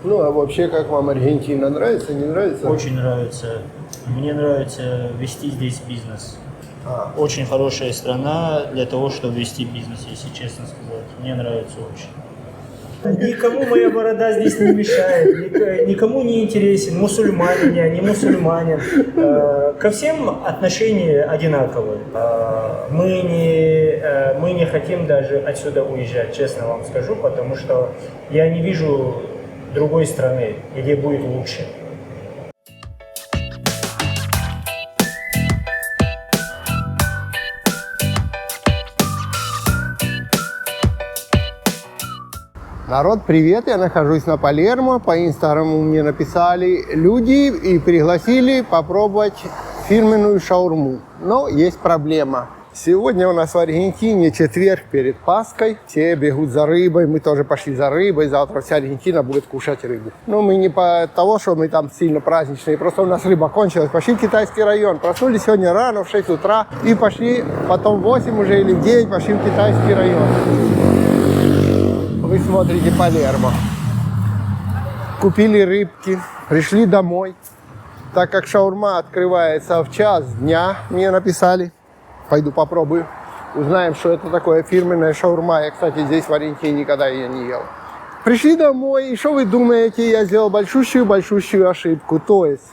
Ну, а вообще, как вам Аргентина? Нравится, не нравится? Очень нравится. Мне нравится вести здесь бизнес. Очень хорошая страна для того, чтобы вести бизнес, если честно сказать. Мне нравится очень. Никому моя борода здесь не мешает, никому не интересен, мусульманин я, не мусульманин. Ко всем отношения одинаковые. Мы не хотим даже отсюда уезжать, честно вам скажу, потому что я не вижу другой страны, где будет лучше. Народ, привет! Я нахожусь на Палермо. По инстаграму мне написали люди и пригласили попробовать фирменную шаурму. Но есть проблема. Сегодня у нас в Аргентине четверг перед Пасхой. Все бегут за рыбой. Мы тоже пошли за рыбой. Завтра вся Аргентина будет кушать рыбу. Но мы не по того, что мы там сильно праздничные. Просто у нас рыба кончилась. Пошли в китайский район. Проснулись сегодня рано, в 6 утра. И пошли потом в 8 уже или в 9 пошли в китайский район. Вы смотрите Палермо. Купили рыбки, пришли домой. Так как шаурма открывается в час дня, мне написали. Пойду попробую. Узнаем, что это такое фирменная шаурма. Я, кстати, здесь в Аргентине никогда ее не ел. Пришли домой, и что вы думаете? Я сделал большущую ошибку. То есть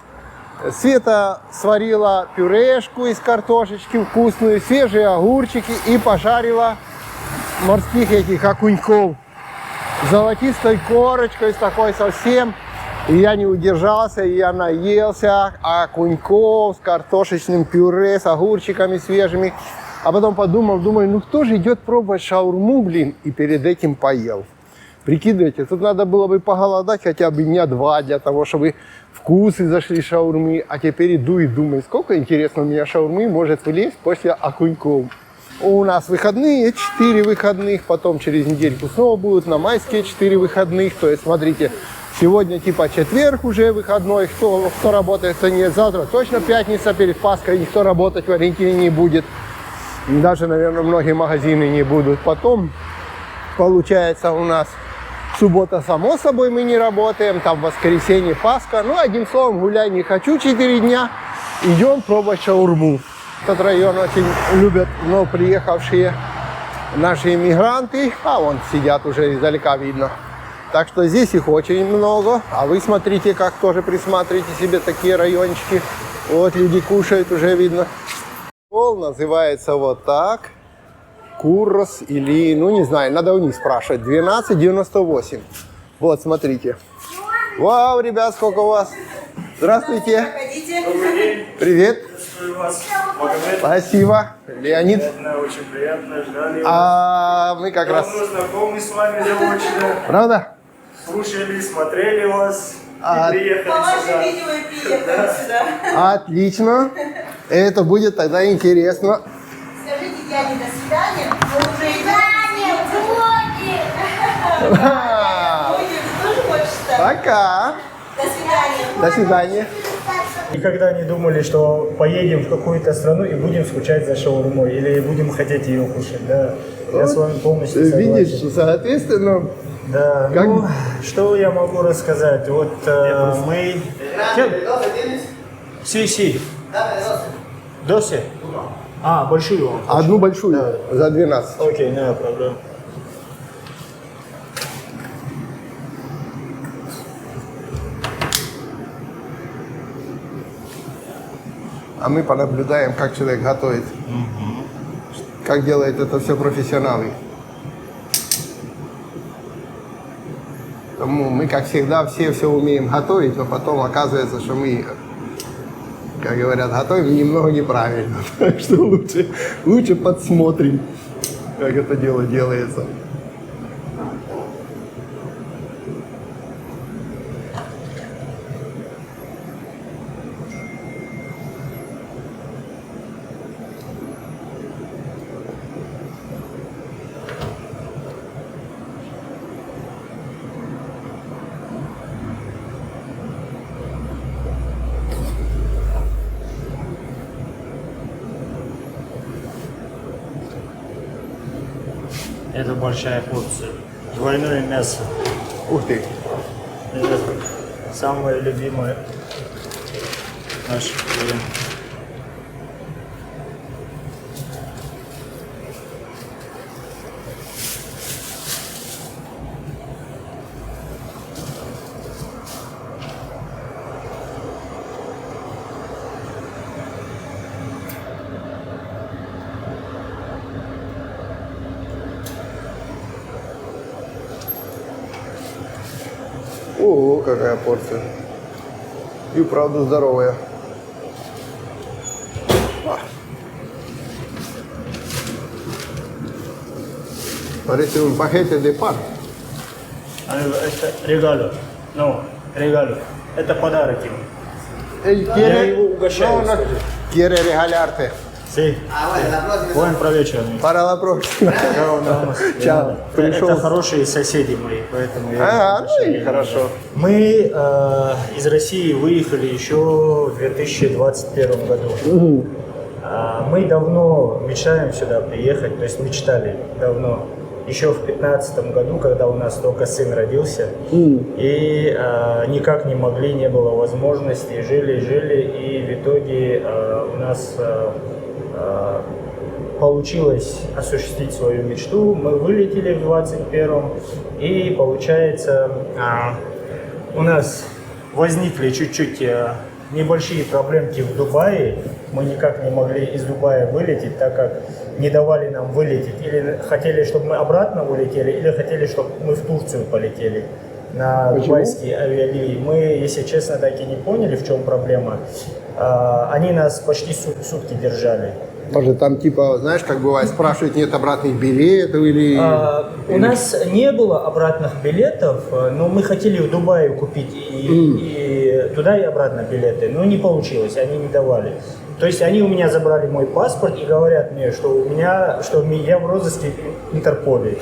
Света сварила пюрешку из картошечки вкусную, свежие огурчики и пожарила морских этих окуньков. Золотистой корочкой, с такой совсем. И я не удержался, и я наелся окуньков с картошечным пюре, с огурчиками свежими. А потом думаю, ну кто же идет пробовать шаурму, блин, и перед этим поел. Прикидывайте, тут надо было бы поголодать хотя бы дня 2 для того, чтобы вкусы зашли шаурмы. А теперь иду и думаю, сколько, интересно, у меня шаурмы может влезть после окуньков. У нас выходные, 4 выходных, потом через недельку снова будут на майские 4 выходных. То есть, смотрите, сегодня типа четверг уже выходной, кто работает, кто нет. Завтра точно пятница, перед Пасхой никто работать в Аргентине не будет. Даже, наверное, многие магазины не будут. Потом, получается, у нас суббота, само собой, мы не работаем, там воскресенье, Пасха. Ну, одним словом, гуляй не хочу 4 дня, идем пробовать шаурму. Этот район очень любят вновь приехавшие наши иммигранты. А вон сидят уже издалека видно. Так что здесь их очень много. А вы смотрите, как тоже присматривайте себе такие райончики. Вот люди кушают, уже видно. Пол называется вот так. Куррос или, ну не знаю, надо у них спрашивать. 12,98. Вот, смотрите. Вау, ребят, сколько у вас? Здравствуйте. Добрый день. Привет. Приветствую вас. Спасибо. Леонид. Приятно, очень приятно. Ждали вас. А мы как раз... Давно знакомы с вами заочно. Правда? Слушали, смотрели вас и приехали По вашим сюда. видео и приехали сюда. Отлично. Это будет тогда интересно. Скажите дяде до свидания. Мы уже идем. Ха. Тоже хочется? Пока. До свидания. До свидания. Никогда не думали, что поедем в какую-то страну и будем скучать за шаурмой или будем хотеть ее кушать, да. Я с вами полностью согласен. Видишь, соответственно, Да, как... ну, что я могу рассказать? Вот мы... Си. 12? А, большую вам. одну большую за 12. Окей, no problem. А мы понаблюдаем, как человек готовит. Как делает это все профессионалы. Поэтому мы, как всегда, все умеем готовить, но потом оказывается, что мы, как говорят, готовим немного неправильно. Так что лучше подсмотрим, как это дело делается. Это большая порция. Двойное мясо. Ух ты! Это самые любимые наши клиенты. Ого, какая порция. И правда здоровая. Смотрите, un paquete de pan. Это регало. Ну, регало. Это подарок ему. Él Я quiere, его угощаю, скажи. quiere regalarte. Sí. Buen provecho, amigo. Para la próxima. Чао, дамас. Чао. Пришел. Это хорошие соседи мои, поэтому я Ага, их ну и угощаю. хорошо. Мы из России выехали еще в 2021 году. Мы давно мечтаем сюда приехать, то есть мечтали давно. Еще в 2015 году, когда у нас только сын родился, и никак не могли, не было возможности, жили, и в итоге у нас получилось осуществить свою мечту. Мы вылетели в 21-м, и получается у нас возникли чуть-чуть небольшие проблемки в Дубае. Мы никак не могли из Дубая вылететь, так как не давали нам вылететь. Или хотели, чтобы мы обратно улетели, или хотели, чтобы мы в Турцию полетели на дубайские авиалинии. Мы, если честно, так и не поняли, в чем проблема. Они нас почти сутки держали. Может, там типа, знаешь, как бывает, спрашивают, нет обратных билетов или... У нас не было обратных билетов, но мы хотели в Дубае купить и туда и обратно билеты, но не получилось, они не давали. То есть они у меня забрали мой паспорт и говорят мне, что я в розыске Интерполе.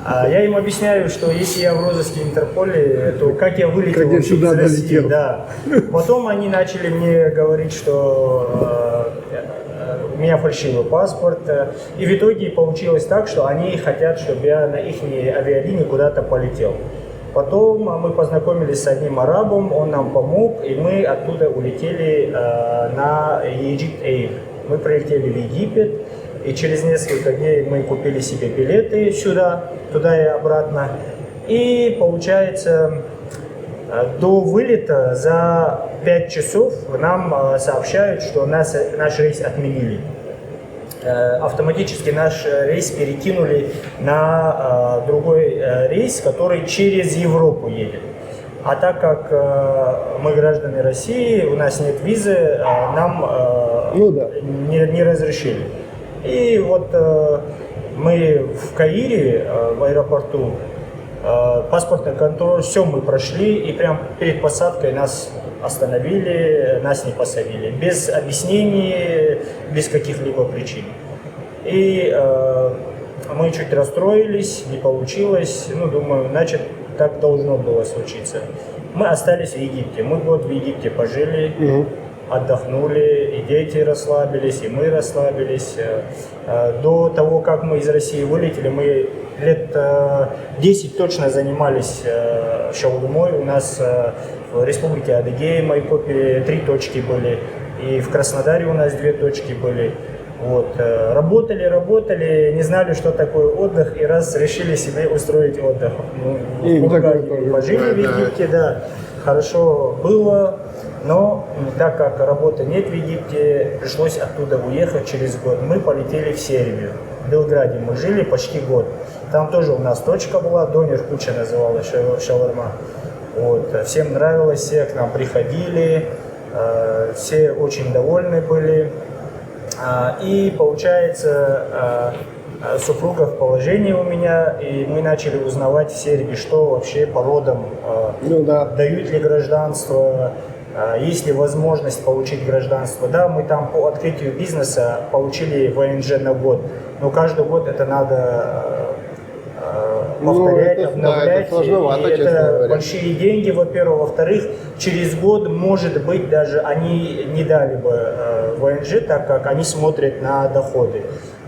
А я им объясняю, что если я в розыске Интерполе, то как я вылетел вообще из России? Да. Потом они начали мне говорить, что у меня фальшивый паспорт. И в итоге получилось так, что они хотят, чтобы я на их авиалинии куда-то полетел. Потом мы познакомились с одним арабом, он нам помог, и мы оттуда улетели на Egypt Air. Мы прилетели в Египет, и через несколько дней мы купили себе билеты сюда, туда и обратно. И получается, до вылета за 5 часов нам сообщают, что наш рейс отменили. Автоматически наш рейс перекинули на другой рейс, который через Европу едет. А так как мы граждане России, у нас нет визы, нам не разрешили. И вот мы в Каире, в аэропорту, паспортный контроль, все мы прошли, и прям перед посадкой нас остановили, нас не посадили, без объяснений, без каких-либо причин. И мы чуть расстроились, не получилось, думаю, значит, так должно было случиться. Мы остались в Египте, мы год в Египте пожили, отдохнули, и дети расслабились, и мы расслабились. До того, как мы из России вылетели, мы лет 10 точно занимались шаурмой. У нас в Республике Адыгея, Майкопе 3 точки были, и в Краснодаре у нас 2 точки были. Вот. Работали, не знали, что такое отдых, и раз решили себе устроить отдых. Пожили в Египте, да, хорошо было, но так как работы нет в Египте, пришлось оттуда уехать через год. Мы полетели в Сербию, в Белграде мы жили почти год. Там тоже у нас точка была, Донер Куча называлась, шаурма. Вот. Всем нравилось, все к нам приходили, все очень довольны были. И получается, супруга в положении у меня, и мы начали узнавать в Сербии, что вообще по родам, дают ли гражданство, есть ли возможность получить гражданство. Да, мы там по открытию бизнеса получили ВНЖ на год, но каждый год это надо повторять, обновлять. Это сложновато, и честно это говоря. большие деньги, во-первых. Во-вторых, через год, может быть, даже они не дали бы ВНЖ, так как они смотрят на доходы.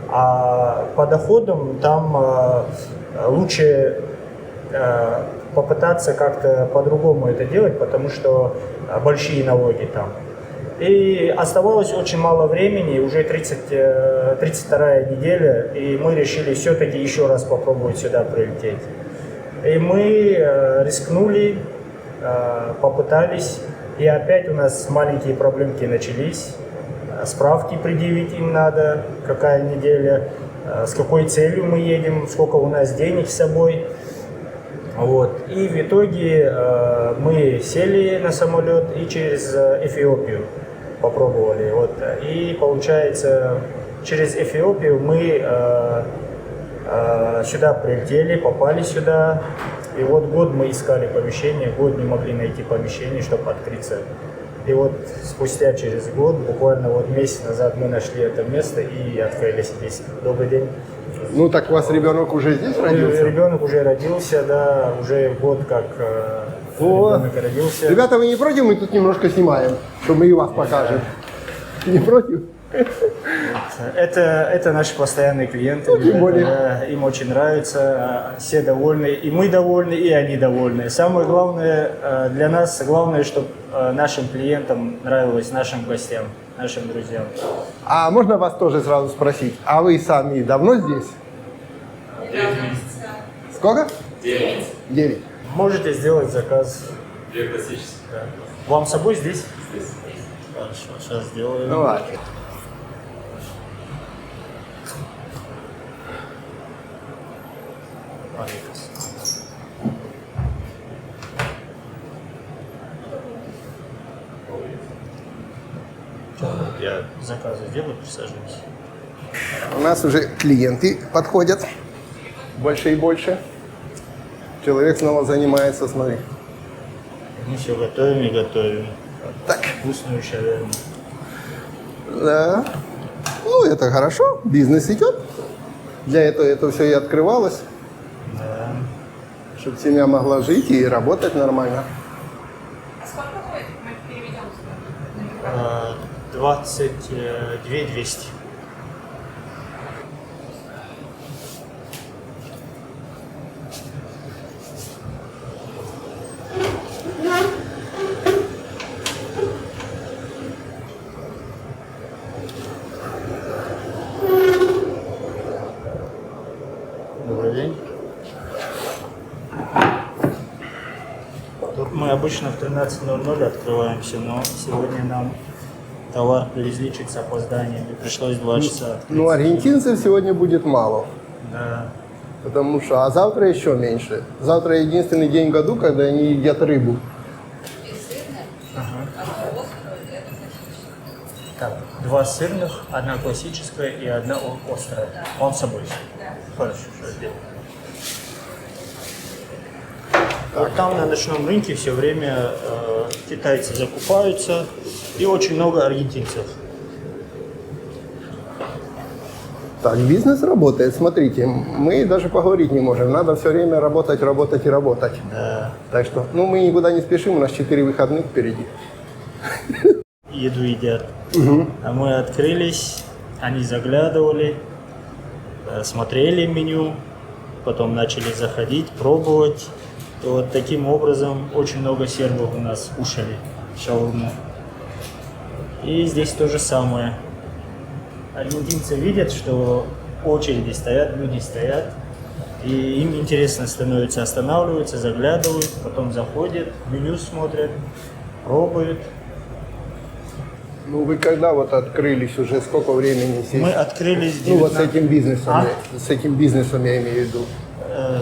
А по доходам там лучше попытаться как-то по-другому это делать, потому что большие налоги там. И оставалось очень мало времени, уже 32-я неделя, и мы решили все-таки еще раз попробовать сюда прилететь. И мы рискнули, попытались, и опять у нас маленькие проблемки начались. Справки предъявить им надо, какая неделя, с какой целью мы едем, сколько у нас денег с собой. Вот. И в итоге мы сели на самолет и через Эфиопию попробовали. Вот. И получается, через Эфиопию мы сюда прилетели, попали сюда. И вот год мы искали помещение, год не могли найти помещение, чтобы открыться. И вот спустя через год, буквально вот месяц назад, мы нашли это место и открылись здесь. Добрый день. Ну так у вас ребенок уже здесь родился? Ребенок уже родился, да, уже год как ребенок родился. Ребята, вы не против? Мы тут немножко снимаем, чтобы мы и вас покажем. Не против? Это наши постоянные клиенты, тем более. да, им очень нравится, все довольны, и мы довольны, и они довольны. Самое главное для нас, главное, чтобы нашим клиентам нравилось, нашим гостям, нашим друзьям. А можно вас тоже сразу спросить, а вы сами давно здесь? 9 месяцев. Сколько? 9. 9. Можете сделать заказ. 2 классические. Да. Вам с собой здесь? Здесь. Хорошо, сейчас сделаем. Ну ладно. Я заказы сделаю, присаживайтесь. У нас уже клиенты подходят больше и больше. Человек снова занимается, смотри. Мы все готовим и готовим. Так, Вкусную шаверму. да. Ну, это хорошо, бизнес идет. Для этого это все и открывалось, Да. чтобы семья могла жить и работать нормально. А сколько ходит? Мы переведем. 22 200. Добрый день. Тут мы обычно в 13:00 открываемся, но сегодня нам товар привезли чуть с опозданием, и пришлось 2 часа открыть. Ну, аргентинцев сегодня будет мало. Да. Потому что, а завтра еще меньше. Завтра единственный день в году, когда они едят рыбу. Так, 2 сырных, 1 классическая и 1 острая. Вам с собой? Хорошо, что сделаем. Вот там на ночном рынке все время китайцы закупаются и очень много аргентинцев. Так, бизнес работает, смотрите, мы даже поговорить не можем, надо все время работать, работать и работать. Да. Так что, ну, мы никуда не спешим, у нас 4 выходных впереди. Еду едят. А мы открылись, они заглядывали, смотрели меню, потом начали заходить, пробовать. И вот таким образом очень много сербов у нас кушали шаурму. И здесь то же самое. Аргентинцы видят, что очереди стоят, люди стоят, и им интересно становится, останавливаются, заглядывают, потом заходят, меню смотрят, пробуют. Ну, вы когда вот открылись, уже сколько времени здесь? Мы открылись Ну, вот с 19 этим бизнесом, А? с этим бизнесом я имею в виду.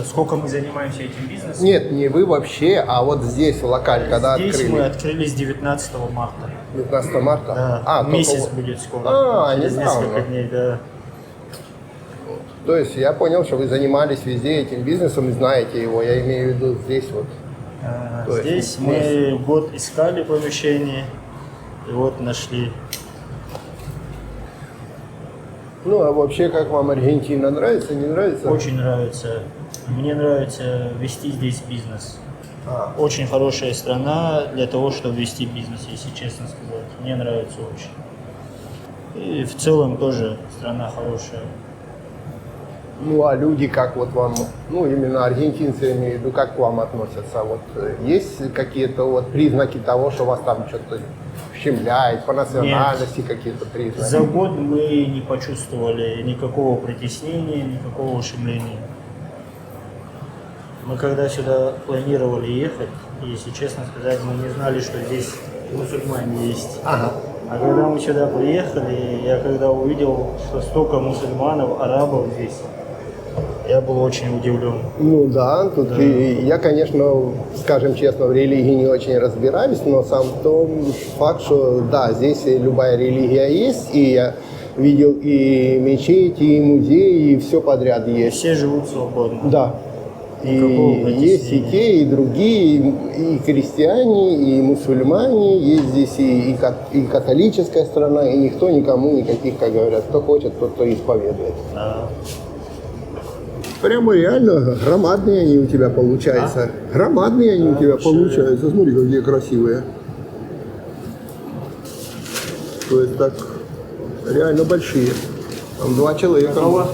Сколько мы занимаемся этим бизнесом? Нет, не вы вообще, а вот здесь, в локаль, когда Здесь открыли. мы открылись 19 марта. 19 марта? Да, месяц только- будет скоро. А, через недавно. несколько дней, да. То есть я понял, что вы занимались везде этим бизнесом и знаете его. Я имею в виду здесь вот. То есть Здесь мы год искали помещение, и вот нашли. Ну, а вообще, как вам Аргентина? Нравится, не нравится? Очень нравится. Мне нравится вести здесь бизнес. Очень хорошая страна для того, чтобы вести бизнес, если честно сказать. Мне нравится очень. И в целом тоже страна хорошая. Ну, а люди как вот вам, ну, именно аргентинцы, я имею в виду, как к вам относятся? Вот есть какие-то вот признаки того, что вас там что-то щемляет, по национальности какие-то признаки? За год мы не почувствовали никакого притеснения, никакого ущемления. Мы когда сюда планировали ехать, если честно сказать, мы не знали, что здесь мусульмане есть. Ага. А когда мы сюда приехали, я когда увидел, что столько мусульманов, арабов здесь, я был очень удивлен. Ну да, тут и я, конечно, скажем честно, в религии не очень разбираюсь, но сам в том факт, что да, здесь любая религия есть, и я видел и мечети, и музеи, и все подряд есть. Все живут свободно. Да. И Никакого есть и притеснения. те, и другие, и христиане, и мусульмане, есть здесь и католическая страна, и никто никому никаких, как говорят, кто хочет, тот кто исповедует. Да. Прямо реально громадные они у тебя получаются. Громадные они у тебя получаются. Смотри, какие красивые. То есть так реально большие. Там 2 человека. Готово?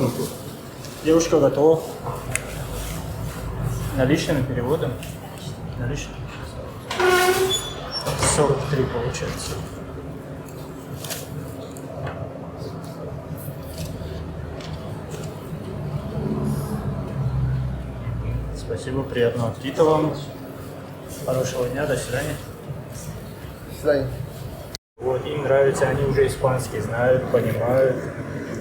Девушка готова? Наличными переводом? Наличными? 43 получается. Спасибо, приятного аппетита вам. Хорошего дня, до свидания. До свидания. Вот, им нравится, они уже испанский знают, понимают.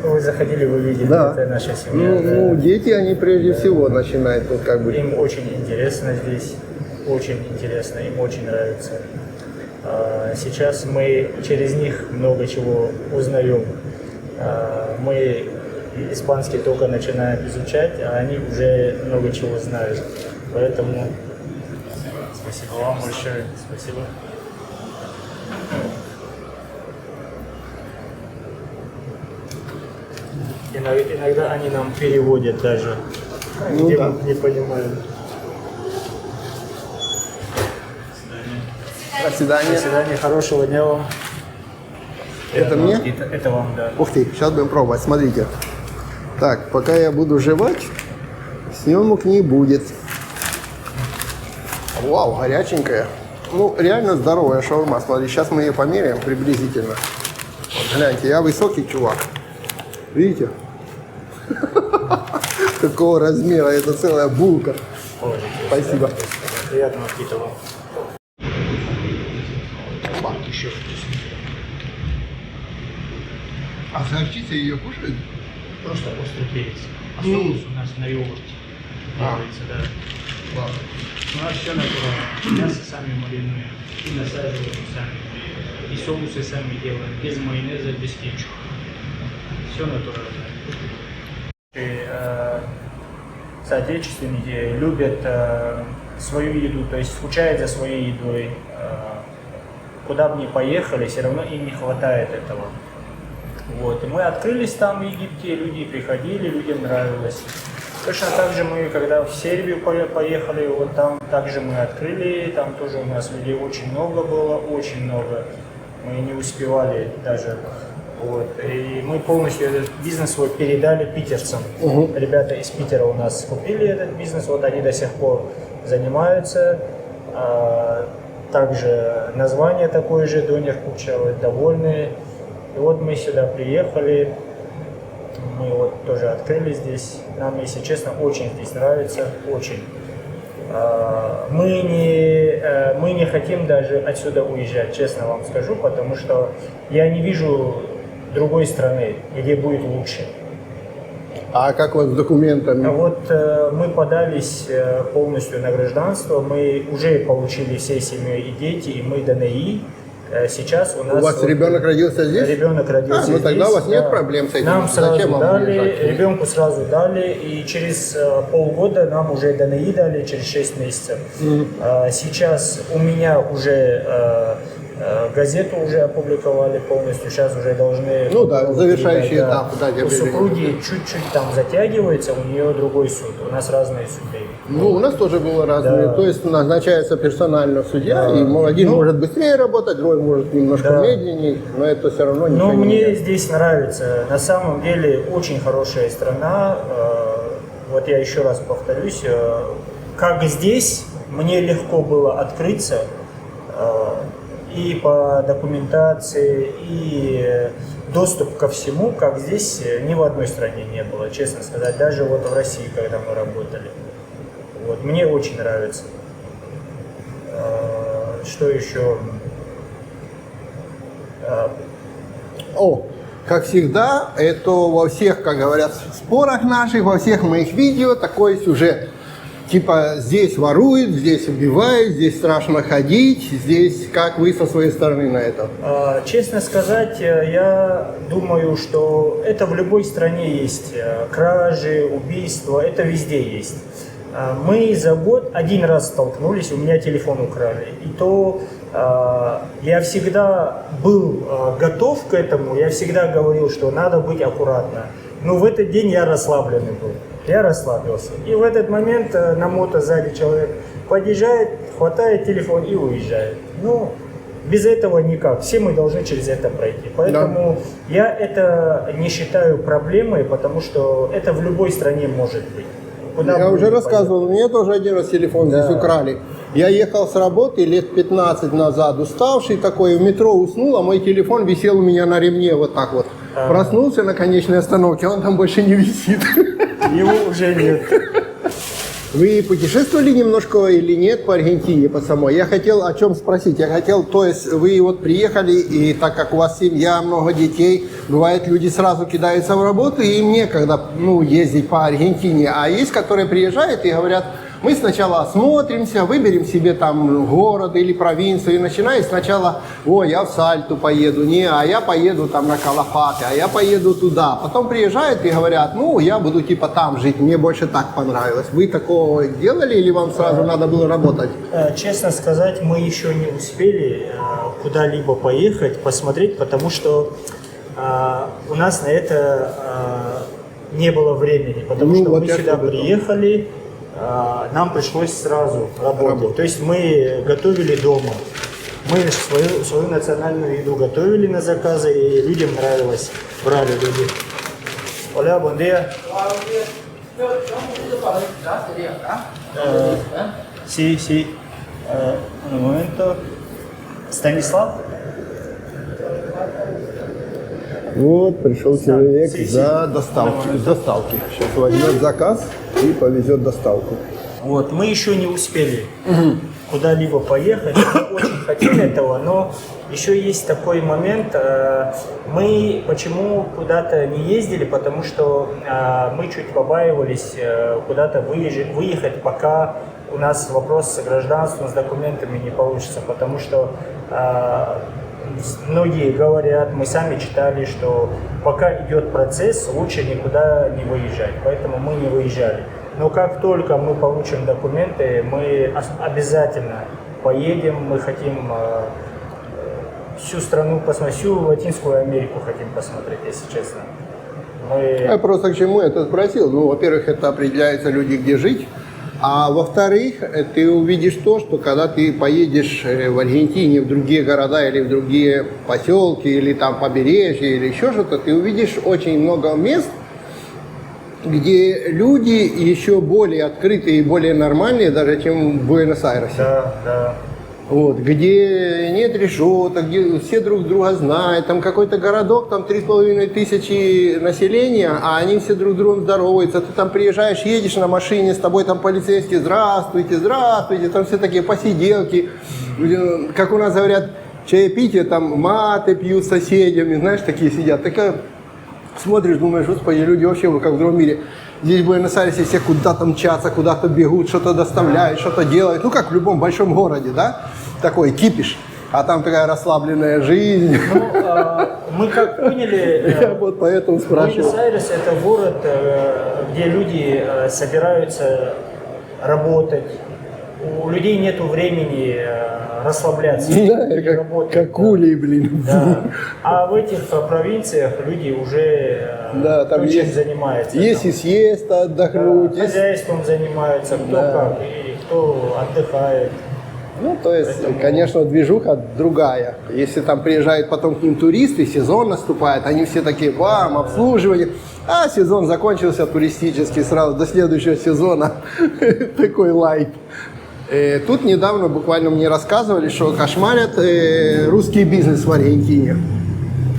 Вы заходили, вы видели, Да. это наша семья. да. Ну, дети, они прежде всего начинают вот как бы. Им очень интересно здесь, очень интересно, им очень нравится. Сейчас мы через них много чего узнаем. Мы испанский только начинаем изучать, а они уже много чего знают. Поэтому спасибо вам большое. Спасибо. Иногда они нам переводят даже, Ну где да. мы не понимаем. До свидания. До свидания, хорошего дня вам. Это мне? Это вам, да. Ух ты, сейчас будем пробовать, смотрите. Так, пока я буду жевать, съемок не будет. Вау, горяченькая. Ну, реально здоровая шаурма. Смотри, сейчас мы ее померяем приблизительно. Вот, гляньте, я высокий чувак. Видите? Какого размера, это целая булка. Спасибо. Приятного аппетита вам. Еще А с горчицей ее кушают? просто острый перец. А соус у нас на йогурте делается, да. Ладно. У нас все натурально. Мясо сами маринуем и насаживаем сами. И соусы сами делаем, без майонеза, без кетчупа. Все натурально. И, соотечественники любят свою еду, то есть скучают за своей едой. Куда бы ни поехали, все равно им не хватает этого. Вот. И мы открылись там в Египте, люди приходили, людям нравилось. Точно так же мы, когда в Сербию поехали, вот там также мы открыли, там тоже у нас людей очень много было, очень много. Мы не успевали даже. Вот. И мы полностью этот бизнес свой передали питерцам. Ребята из Питера у нас купили этот бизнес, вот они до сих пор занимаются. Также название такое же, Донер Куча, довольны. И вот мы сюда приехали, мы вот тоже открыли здесь. Нам, если честно, очень здесь нравится, очень. Мы не хотим даже отсюда уезжать, честно вам скажу, потому что я не вижу другой страны, где будет лучше. А как вот с документами? Вот мы подались полностью на гражданство, мы уже получили всей семьей и дети, и мы ДНИ. Сейчас у нас... У вас ребенок родился здесь? Ребенок родился ну тогда здесь, у вас нет да. проблем с этим. Нам сразу Зачем вам дали, уезжать? ребенку сразу дали, и через полгода нам уже ДНИ дали, через 6 месяцев. Сейчас у меня уже газету уже опубликовали полностью, сейчас уже должны... Ну да, завершающий да. этап. Да, У супруги чуть-чуть там затягивается, у нее другой суд, у нас разные суды. Ну, у нас тоже было разные. Да. То есть назначается персонально судья, и один может быстрее работать, другой может немножко Да. медленнее, но это все равно ничего Но не мне меняет. здесь нравится. На самом деле очень хорошая страна. вот я еще раз повторюсь, как здесь мне легко было открыться и по документации, и доступ ко всему, как здесь ни в одной стране не было, честно сказать, даже вот в России, когда мы работали. Вот, мне очень нравится. Что еще? О, как всегда, это во всех, как говорят, спорах наших, во всех моих видео такой сюжет. Типа здесь воруют, здесь убивают, здесь страшно ходить, здесь как вы со своей стороны на это? Честно сказать, я думаю, что это в любой стране есть. Кражи, убийства, это везде есть. Мы за год один раз столкнулись, у меня телефон украли. И то я всегда был готов к этому, я всегда говорил, что надо быть аккуратно. Но в этот день я расслабленный был. Я расслабился. И в этот момент на мото сзади человек подъезжает, хватает телефон и уезжает. Ну, без этого никак. Все мы должны через это пройти. Поэтому я это не считаю проблемой, потому что это в любой стране может быть. Я уже рассказывал, у меня тоже один раз телефон здесь украли. Я ехал с работы лет 15 назад, уставший такой, в метро уснул, а мой телефон висел у меня на ремне вот так вот. Проснулся на конечной остановке, он там больше не висит. Его уже нет. Вы путешествовали немножко или нет по Аргентине, по самой? Я хотел о чем спросить. Я хотел, то есть вы вот приехали, и так как у вас семья, много детей, бывает, люди сразу кидаются в работу, и им некогда ездить по Аргентине. А есть, которые приезжают и говорят, мы сначала осмотримся, выберем себе там город или провинцию, и начинаем сначала, я в Сальту поеду, а я поеду там на Калафате, а я поеду туда. Потом приезжают и говорят, я буду типа там жить, мне больше так понравилось. Вы такого делали или вам сразу надо было работать? Честно сказать, мы еще не успели куда-либо поехать, посмотреть, потому что у нас на это не было времени, потому что мы сюда приехали, нам пришлось сразу работать. То есть мы готовили дома. Мы свою национальную еду готовили на заказы, и людям нравилось. Брали люди. Hola, buen día. Sí. Un momento. Станислав? Вот, пришел человек за доставки. Сейчас возьмет заказ и повезет доставку. Вот, мы еще не успели куда-либо поехать, мы очень хотели этого, но еще есть такой момент, мы почему куда-то не ездили, потому что мы чуть побаивались куда-то выехать, пока у нас вопрос с гражданством, с документами не получится, потому что многие говорят, мы сами читали, что пока идет процесс, лучше никуда не выезжать, поэтому мы не выезжали. Но как только мы получим документы, мы обязательно поедем, мы хотим всю страну посмотреть, всю Латинскую Америку хотим посмотреть, если честно. Я просто к чему это спросил. Во-первых, это определяются люди, где жить. А во-вторых, ты увидишь то, что когда ты поедешь в Аргентине в другие города или в другие поселки, или там побережье, или еще что-то, ты увидишь очень много мест, где люди еще более открытые и более нормальные, даже чем в Буэнос-Айресе. Да. Вот, где нет решеток, где все друг друга знают, там какой-то городок, там 3500 населения, а они все друг с другом здороваются. Ты там приезжаешь, едешь на машине, с тобой там полицейские, здравствуйте, там все такие посиделки. Как у нас говорят, чаепитие, там маты пьют с соседями, знаешь, такие сидят. Такая, смотришь, думаешь, господи, люди вообще как в другом мире. Здесь в Буэнос-Айресе все куда-то мчатся, куда-то бегут, что-то доставляют, что-то делают. Как в любом большом городе, да? Такой кипиш. А там такая расслабленная жизнь. Мы как поняли, Я вот поэтому спрашиваю. Буэнос-Айрес это город, где люди собираются работать. У людей нет времени расслабляться. Да, как улей, блин. Да. А в этих провинциях люди уже там чем занимаются. Есть и съезд отдохнуть. Хозяйством занимаются, кто как, и кто отдыхает. Ну, то есть, конечно, движуха другая. Если там приезжают потом к ним туристы, сезон наступает, они все такие, вам, обслуживание. А сезон закончился туристический, сразу до следующего сезона такой лайк. Тут недавно буквально мне рассказывали, что кошмарят русский бизнес в Аргентине.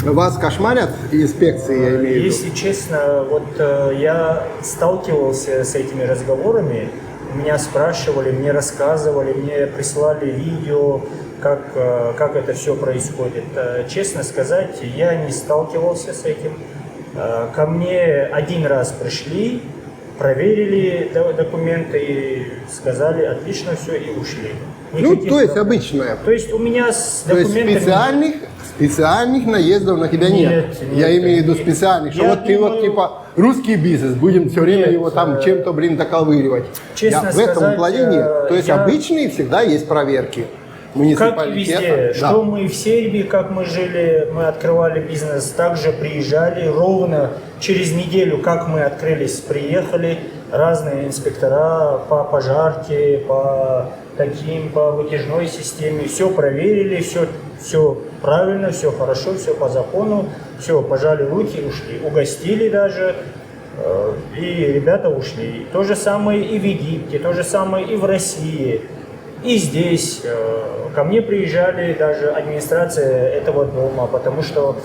Вас кошмарят инспекции, я имею в виду? Если честно, вот я сталкивался с этими разговорами, меня спрашивали, мне рассказывали, мне прислали видео, как это все происходит. Честно сказать, я не сталкивался с этим. Ко мне один раз пришли, проверили документы и сказали, отлично все, и ушли. Ну, Никаких то есть проблем. обычная. То есть у меня с То есть документами... специальных наездов на тебя нет. Нет, Я нет, имею в виду нет. специальных, что Я вот ты вот думаю- типа русский бизнес, будем все время Нет, его там чем-то, доковыривать. честно В этом сказать, плане нет. То есть я- обычные всегда есть проверки. Как и везде, Муниципалитета. что мы в Сербии, как мы жили, мы открывали бизнес, также приезжали ровно через неделю, как мы открылись, приехали разные инспектора по пожарке, по вытяжной системе, все проверили, все правильно, все хорошо, все по закону, все, пожали руки, ушли, угостили даже, и ребята ушли. То же самое и в Египте, то же самое и в России. И здесь ко мне приезжали даже администрация этого дома, потому что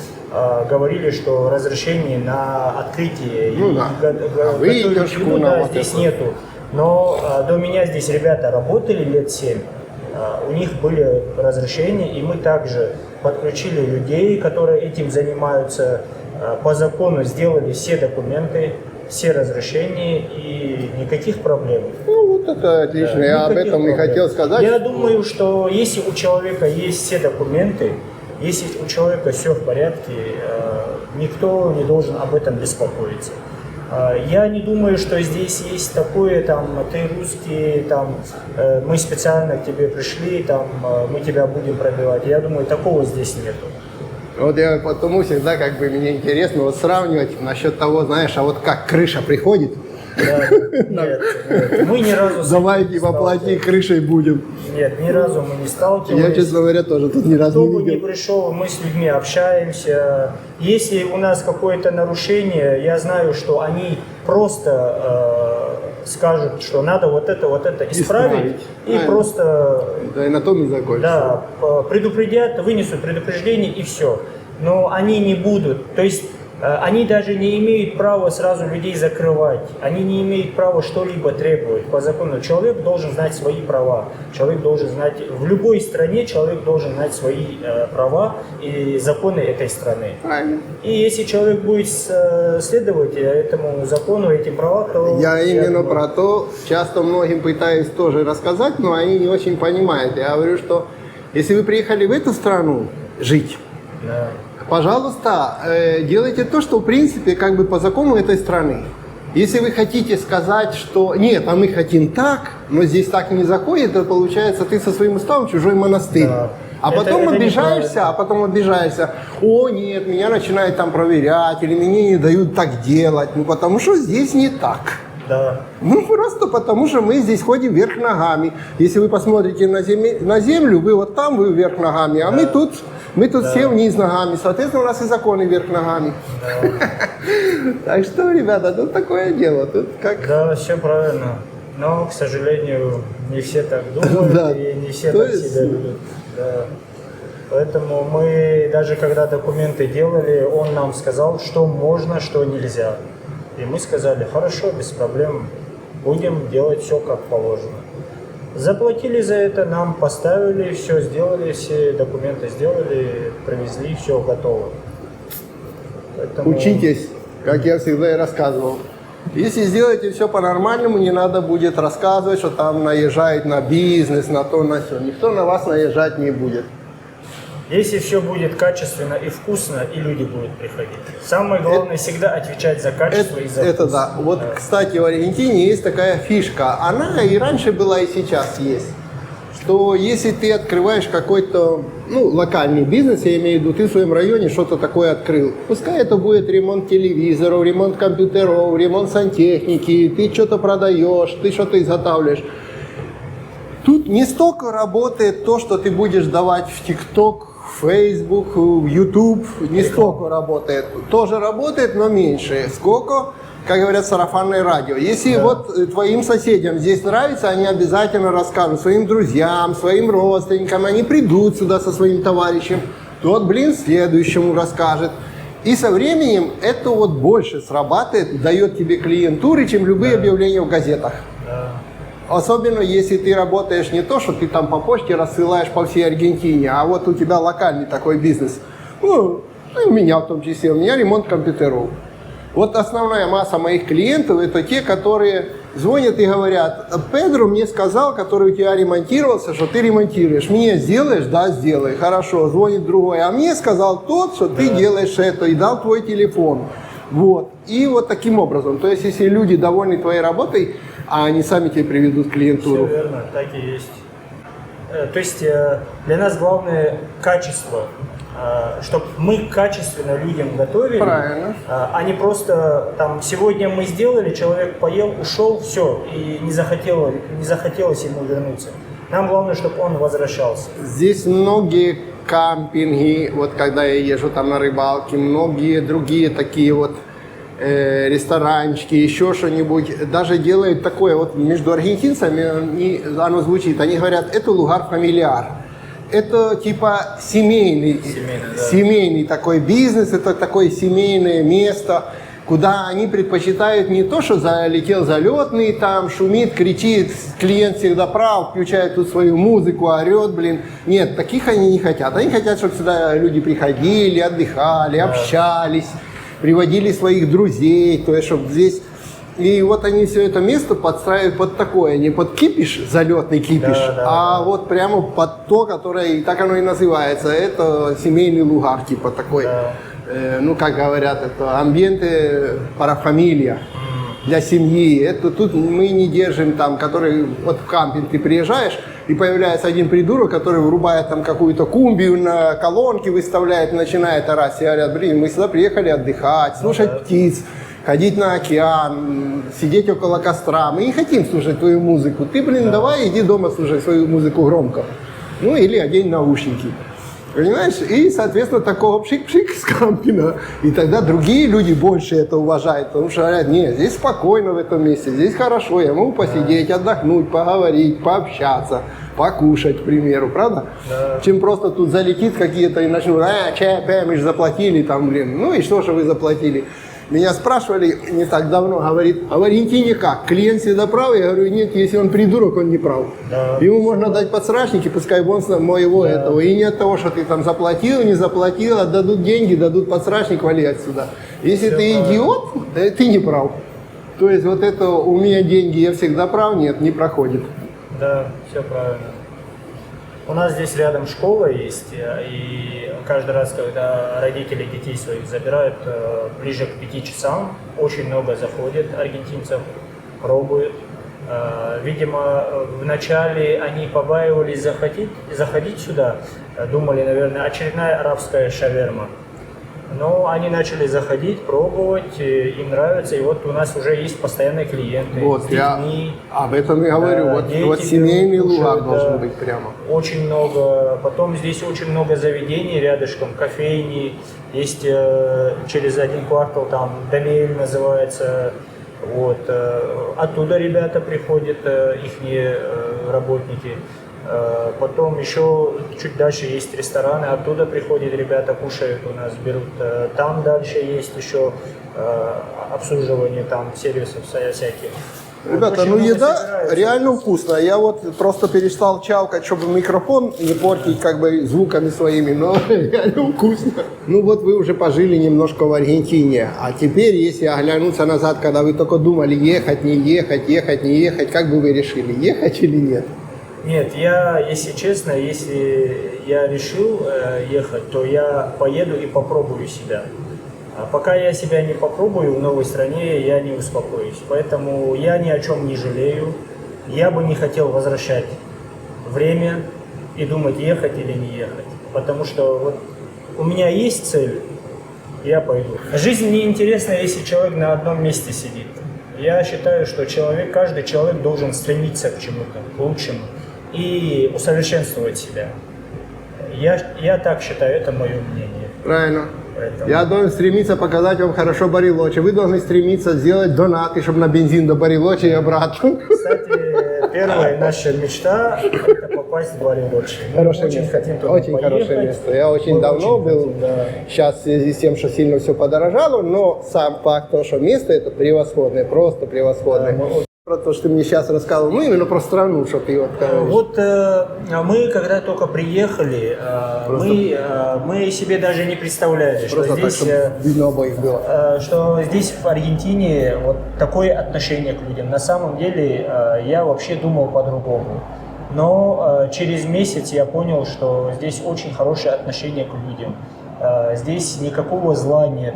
говорили, что разрешения на открытие Ну и да. готовить Выдержку еду, на да, вот здесь это. нету. Но до меня здесь ребята работали лет 7, у них были разрешения, и мы также подключили людей, которые этим занимаются, по закону сделали все документы, все разрешения и никаких проблем. Ну, вот это отлично. Да, Я об никаких этом и проблем. хотел сказать. Я думаю, что если у человека есть все документы, если у человека все в порядке, никто не должен об этом беспокоиться. Я не думаю, что здесь есть такое, там, ты русский, там, мы специально к тебе пришли, там, мы тебя будем пробивать. Я думаю, такого здесь нету. Вот я потому всегда как бы мне интересно вот сравнивать насчет того, знаешь, а вот как крыша приходит, Да, нет, мы ни разу с этим давай не типа плати, сталкивались. крышей будем. Нет, ни разу мы не сталкивались. Я, честно говоря, тоже тут ни разу Кто не бы ни видел. пришел, мы с людьми общаемся. Если у нас какое-то нарушение, я знаю, что они просто скажут, что надо вот это исправить, и Правильно. просто Да и на том и закончится. да, предупредят, вынесут предупреждение и все. Но они не будут, то есть они даже не имеют права сразу людей закрывать, они не имеют права что-либо требовать по закону. Человек должен знать свои права, человек должен знать, в любой стране человек должен знать свои права и законы этой страны. Правильно. И если человек будет следовать этому закону, этим правам, то... Я именно думаю, про то, часто многим пытаюсь тоже рассказать, но они не очень понимают. Я говорю, что если вы приехали в эту страну жить, да. пожалуйста, делайте то, что в принципе как бы по закону этой страны. Если вы хотите сказать, что нет, а мы хотим так, но здесь так не заходит, то получается ты со своим уставом в чужой монастырь. Да. А Это потом неправильно. обижаешься, о нет, меня начинают там проверять, или мне не дают так делать, ну потому что здесь не так. Да. Ну, просто потому, что мы здесь ходим вверх ногами. Если вы посмотрите на землю, вы вот там, вы вверх ногами, а мы тут все вниз ногами. Соответственно, у нас и законы вверх ногами. Так что, ребята, тут такое дело. Тут как... Да, все правильно. Но, к сожалению, не все так думают Да. и не все То так есть- себя ведут. Да. Поэтому мы, даже когда документы делали, он нам сказал, что можно, что нельзя. И мы сказали, хорошо, без проблем, будем делать все как положено. Заплатили за это, нам поставили, все сделали, все документы сделали, привезли, все готово. Поэтому... Учитесь, как я всегда и рассказывал. Если сделаете все по-нормальному, не надо будет рассказывать, что там наезжает на бизнес, на то, на все. Никто на вас наезжать не будет. Если все будет качественно и вкусно, и люди будут приходить. Самое главное всегда отвечать за качество и за Это вкус. да. Вот, кстати, в Аргентине есть такая фишка. Она и раньше была, и сейчас есть. Что если ты открываешь какой-то, локальный бизнес, я имею в виду, ты в своем районе что-то такое открыл. Пускай это будет ремонт телевизоров, ремонт компьютеров, ремонт сантехники, ты что-то продаешь, ты что-то изготавливаешь. Тут не столько работает то, что ты будешь давать в ТикТок, в Facebook, в YouTube, не столько работает. Тоже работает, но меньше. Сколько, как говорят, сарафанное радио. Если вот твоим соседям здесь нравится, они обязательно расскажут своим друзьям, своим родственникам, они придут сюда со своим товарищем, тот, следующему расскажет. И со временем это вот больше срабатывает, дает тебе клиентуры, чем любые объявления в газетах. Особенно если ты работаешь не то, что ты там по почте рассылаешь по всей Аргентине, а вот у тебя локальный такой бизнес. Ну, и у меня в том числе, у меня ремонт компьютеров. Вот основная масса моих клиентов это те, которые звонят и говорят: Педро мне сказал, который у тебя ремонтировался, что ты ремонтируешь. Мне сделаешь? Да, сделай. Хорошо. Звонит другой. А мне сказал тот, что ты делаешь это, и дал твой телефон. Вот. И вот таким образом. То есть, если люди довольны твоей работой, а они сами тебе приведут клиентуру. Все верно, так и есть. То есть для нас главное качество, чтобы мы качественно людям готовили, Правильно. А не просто там сегодня мы сделали, человек поел, ушел, все, и не захотелось ему вернуться. Нам главное, чтобы он возвращался. Здесь многие кампинги, вот когда я езжу там на рыбалке, многие другие такие вот ресторанчики, еще что-нибудь, даже делают такое, вот между аргентинцами оно звучит, они говорят, это лугар фамильяр. Это типа семейный такой бизнес, это такое семейное место, куда они предпочитают не то, что залетел залетный, там шумит, кричит, клиент всегда прав, включает тут свою музыку, орет, блин. Нет, таких они не хотят. Они хотят, чтобы сюда люди приходили, отдыхали, общались, приводили своих друзей, то есть, чтобы здесь... И вот они все это место подстраивают под такое, не под кипиш, залетный кипиш, вот прямо под то, которое, так оно и называется, это семейный лугар, типа такой, ну, как говорят, это амбиенте para familia, для семьи. Это тут мы не держим там, который, вот в кампинг ты приезжаешь, и появляется один придурок, который врубает там какую-то кумбию на колонки, выставляет, начинает орать, и говорят, блин, мы сюда приехали отдыхать, слушать птиц, ходить на океан, сидеть около костра. Мы не хотим слушать твою музыку. Ты, блин, давай иди дома слушай свою музыку громко. Ну, или одень наушники. Понимаешь? И, соответственно, такого пшик-пшик с кампинга. И тогда другие люди больше это уважают. Потому что говорят, нет, здесь спокойно в этом месте, здесь хорошо, я могу посидеть, отдохнуть, поговорить, пообщаться, покушать, к примеру, правда? Да. Чем просто тут залетит какие-то и начнут, чай, мы же заплатили, там, блин, ну и что же вы заплатили? Меня спрашивали не так давно, говорит, а в Аргентине как? Клиент всегда прав? Я говорю, нет, если он придурок, он не прав. Да. Ему можно дать подсрачники, пускай он моего этого. И не от того, что ты там заплатил, не заплатил, отдадут деньги, дадут подсрачник, вали отсюда. Если все ты идиот, ты не прав. То есть вот это у меня деньги, я всегда прав, нет, не проходит. Да, все правильно. У нас здесь рядом школа есть, и каждый раз, когда родители детей своих забирают ближе к 5 часам, очень много заходит аргентинцев, пробуют. Видимо, вначале они побаивались заходить сюда, думали, наверное, очередная арабская шаверма. Но они начали заходить, пробовать, им нравится, и вот у нас уже есть постоянные клиенты. Вот, я об этом и говорю, вот семейный лугар должен быть прямо. Очень много, потом здесь очень много заведений рядышком, кофейни, есть через один квартал, там Домель называется, вот, оттуда ребята приходят, ихние работники. Потом еще чуть дальше есть рестораны, оттуда приходят ребята, кушают у нас, берут. Там дальше есть еще обслуживание там сервисов всяких. Ребята, очень ну еда собирается. реально вкусная. Я вот просто перестал чавкать, чтобы микрофон не портить как бы звуками своими, но реально вкусно. Ну вот вы уже пожили немножко в Аргентине, а теперь, если оглянуться назад, когда вы только думали ехать, не ехать, ехать, не ехать, как бы вы решили, ехать или нет? Нет, если честно, если я решил ехать, то я поеду и попробую себя. А пока я себя не попробую в новой стране, я не успокоюсь. Поэтому я ни о чем не жалею. Я бы не хотел возвращать время и думать, ехать или не ехать. Потому что вот у меня есть цель, я пойду. Жизнь неинтересна, если человек на одном месте сидит. Я считаю, что каждый человек должен стремиться к чему-то, к лучшему. и усовершенствовать себя. Я так считаю, это мое мнение. Правильно. Поэтому- Я должен стремиться показать вам хорошо Барилочи. Вы должны стремиться сделать донаты, чтобы на бензин до Барилочи и обратно. Кстати, первая наша мечта – это попасть в Барилочи. Мы Хорошее очень место. хотим туда Очень поехать. хорошее место. Я очень Мы давно очень был. хотим, да. Сейчас в связи с тем, что сильно все подорожало, но сам факт того, что место это превосходное, просто превосходное. Да, мы- Про то, что ты мне сейчас рассказывал, ну именно про страну, что ты вот говоришь. Вот мы, когда только приехали, мы себе даже не представляли, что Просто так, здесь, чтобы видно обоих было. что здесь в Аргентине вот такое отношение к людям. На самом деле я вообще думал по-другому. Но через месяц я понял, что здесь очень хорошее отношение к людям. Здесь никакого зла нет,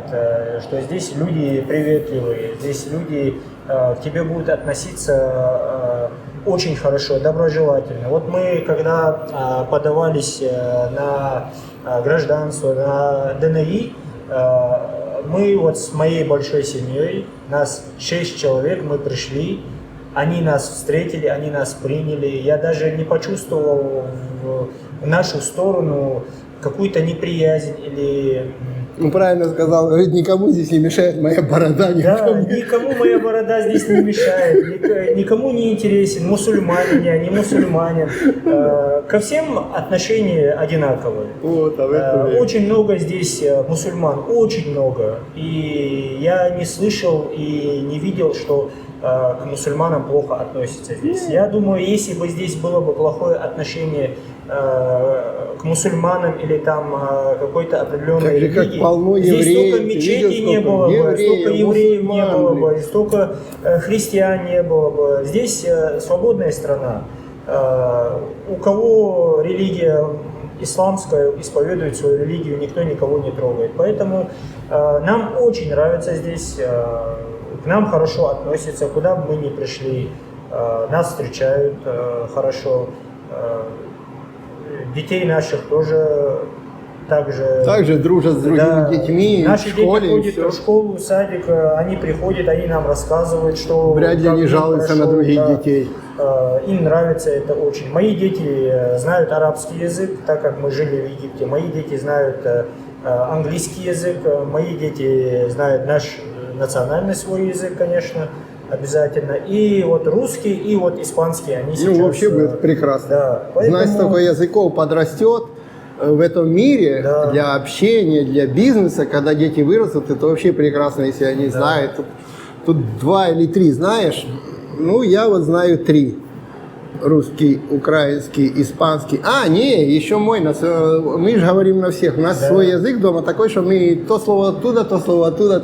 что здесь люди приветливые, здесь люди к тебе будут относиться очень хорошо, доброжелательно. Вот мы, когда подавались на гражданство, на ДНИ, мы вот с моей большой семьей, нас 6 человек, мы пришли, они нас встретили, они нас приняли. Я даже не почувствовал в нашу сторону какую-то неприязнь или... Ну правильно сказал, говорит, никому здесь не мешает моя борода. Да, никому моя борода здесь не мешает, никому не интересен, мусульманин я, не мусульманин. Ко всем отношения одинаковые. Вот, а в этом и- Очень много здесь мусульман, очень много. И я не слышал и не видел, что к мусульманам плохо относятся здесь. Я думаю, если бы здесь было бы плохое отношение к мусульманам или там какой-то определенной Так же, как религии, полно здесь евреев. столько Ты мечетей видел, не сколько было бы, евреев, столько евреев не мусульман, было бы, блин. столько христиан не было бы. Здесь свободная страна. У кого религия исламская, исповедует свою религию, никто никого не трогает. Поэтому нам очень нравится здесь, к нам хорошо относятся, куда бы мы ни пришли, нас встречают хорошо. Детей наших тоже Также дружат с другими детьми, Наши в школе дети и ходят все. в школу, в садик, они приходят, они нам рассказывают, что... Вряд ли как они им жалуются на хорошо, других да. детей. Им нравится это очень. Мои дети знают арабский язык, так как мы жили в Египте. Мои дети знают английский язык, мои дети знают наш национальный свой язык, конечно, обязательно. И вот русский, и вот испанский они сейчас... Ну, вообще будет прекрасно. Да, поэтому- Знать столько языков подрастет в этом мире Да. для общения, для бизнеса, когда дети вырастут, это вообще прекрасно, если они знают. Тут 2 или 3 знаешь, ну, я вот знаю 3. Русский, украинский, испанский. Не, еще мой. Мы же говорим на всех. У нас свой язык дома такой, что мы то слово оттуда, то слово оттуда.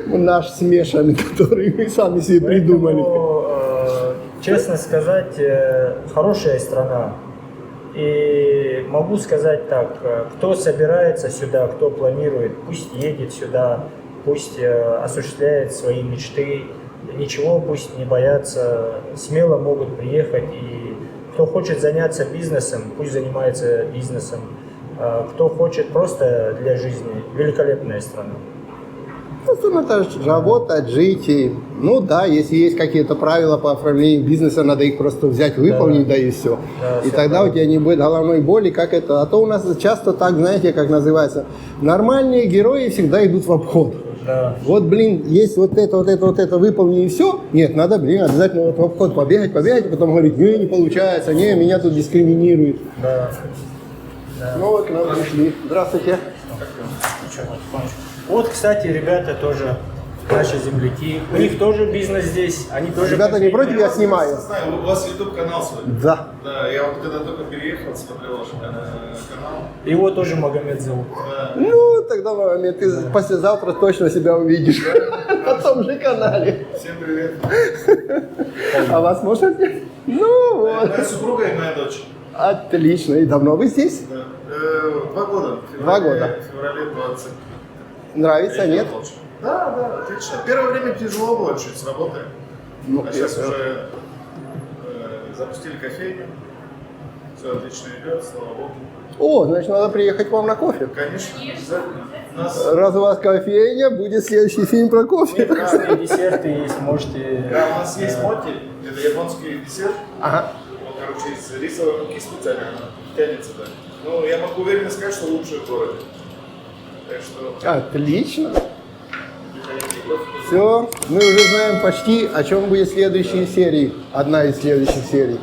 Наш смешанный, который мы сами себе придумали. Поэтому, честно сказать, хорошая страна. И могу сказать так, кто собирается сюда, кто планирует, пусть едет сюда, пусть осуществляет свои мечты, ничего пусть не боятся, смело могут приехать. И кто хочет заняться бизнесом, пусть занимается бизнесом. Кто хочет просто для жизни, великолепная страна. Просто надо работать, жить. И, ну да, если есть какие-то правила по оформлению бизнеса, надо их просто взять, выполнить, да и все. Да, и всё тогда у тебя не будет головной боли, как это. А то у нас часто так, знаете, как называется, нормальные герои всегда идут в обход. Да. Вот, блин, есть вот это, выполни и все. Нет, надо, блин, обязательно вот в обход побегать, и потом говорить, не получается, меня тут дискриминируют. Да. Ну вот, к нам пришли. Здравствуйте. Ничего, потихонечку. Вот, кстати, ребята тоже наши земляки. У них тоже бизнес здесь. Они тоже. Ребята, не против, я снимаю? Знаю, у вас YouTube канал свой. Да. Да, я вот когда только переехал, смотрел ваш канал. Его тоже Магомед зовут. Ну, тогда, Магомед, ты послезавтра точно себя увидишь на том же канале. Всем привет. А вас может? Ну вот. Моя супруга и моя дочь. Отлично. И давно вы здесь? Да. 2 года. 2 года. В феврале 20. Нравится, нет? Да, отлично. Первое время тяжело было чуть с работы. Ну, А сейчас я- уже запустили кофейню. Все отлично идет, слава богу. О, значит, надо приехать к вам на кофе. Конечно, обязательно. У нас Раз у вас кофейня, будет следующий фильм про кофе. Вкусные десерты есть, можете. да, у нас есть моти, это японский десерт. Ага. короче, из рисовой муки специально, она тянется так. Ну, я могу уверенно сказать, что лучшее в городе. Так что... Отлично. приходите, кофе. Все, мы уже знаем почти, о чем будет следующие серии. Одна из следующих серий.